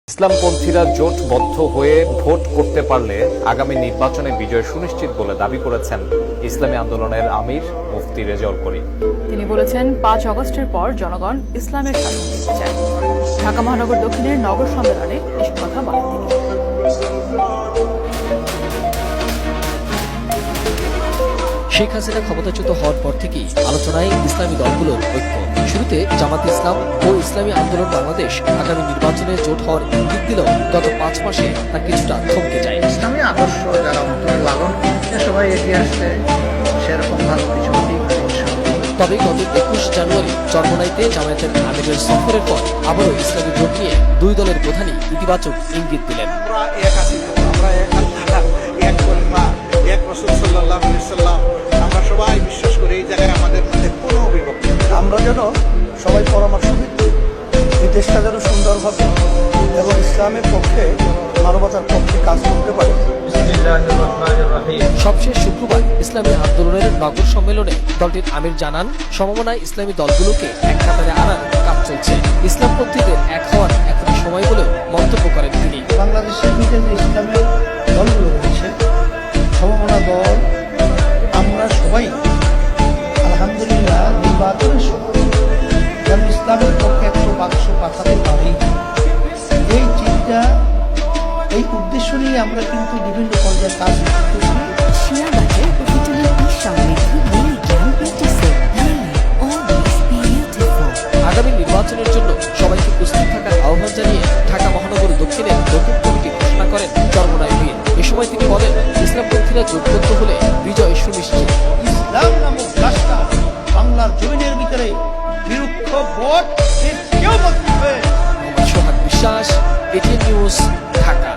ইসলামপন্থীরা জোটবদ্ধ হয়ে ভোট করতে পারলে আগামী নির্বাচনে বিজয় সুনিশ্চিত বলে দাবি করেছেন ইসলামী আন্দোলনের আমির মুফতি রেজাউল করিম। তিনি বলেছেন, ৫ আগস্টের পর জনগণ ইসলামের শাসন দেখতে চায়। ঢাকা মহানগর দক্ষিণের নগর সম্মেলনে এসব কথা বলেন তিনি। শেখ হাসিনা ক্ষমতাচ্যুত হওয়ার পর থেকেই আলোচনায় ইসলামী দলগুলোর ঐক্য। শুরুতে জামাত ইসলাম ও ইসলামী আন্দোলন বাংলাদেশ আগামী নির্বাচনে জোট হওয়ার ইঙ্গিত দিলেও গত ৫ মাসে তা কিছুটা থমকে যায়। ইসলামী আদর্শ যারা অন্তরে লালন করছে সবাই এগিয়ে আসছে, সেরকম ভালো কিছু তবে গত ২১ জানুয়ারি চরমোনাইতে জামায়াতের আমিরের সফরের পর আবারও ইসলামী জোট নিয়ে দুই দলের প্রধানই ইতিবাচক ইঙ্গিত দিলেন। আমরা সবাই বিশ্বাস করি এই জায়গায় আমাদের মধ্যে কোনো অভিভক্তি, আমরা যেন সবাই পরামর্শ দিই, এই দেশটা যেন সুন্দরভাবে এবং ইসলামের পক্ষে মানবতার পক্ষে কাজ করতে পারে। সবশেষ শুক্রবার ইসলামী আন্দোলনের নগর সম্মেলনে দলটির আমির জানান, সমমনায় ইসলামী দলগুলোকে এক কাতারে আনার কাজ চলছে। ইসলামপন্থীদের এক হওয়ার এখনই সময় বলেও মন্তব্য করেন তিনি। বাংলাদেশের মধ্যে যে ইসলামের দলগুলো রয়েছে, সমমনা দল, আমরা সবাই আলহামদুলিল্লাহ নির্বাচনের সময় যেন ইসলামের পক্ষে একটু বাক্স পাঠাতে পারি, এই চিন্তা, এই উদ্দেশ্য নিয়ে আমরা কিন্তু বিভিন্ন পর্যায়ে কাজ করতেছি। আগামী নির্বাচনের জন্য সবাইকে প্রস্তুত থাকার আহ্বান জানিয়ে ঢাকা মহানগর দক্ষিণের নতুন কমিটি ঘোষণা করেন চরমোনাই পীর। এ সময় তিনি বলেন, ইসলামপন্থীরা জোটবদ্ধ হলে বিজয় সুনিশ্চিত। ইসলাম নামক রাস্তা বাংলার জমিনের ভিতরে বিরুক্ষ ভোট কেউ বলতে হবে। সোহাগ বিশ্বাস, এটিএন নিউজ, ঢাকা।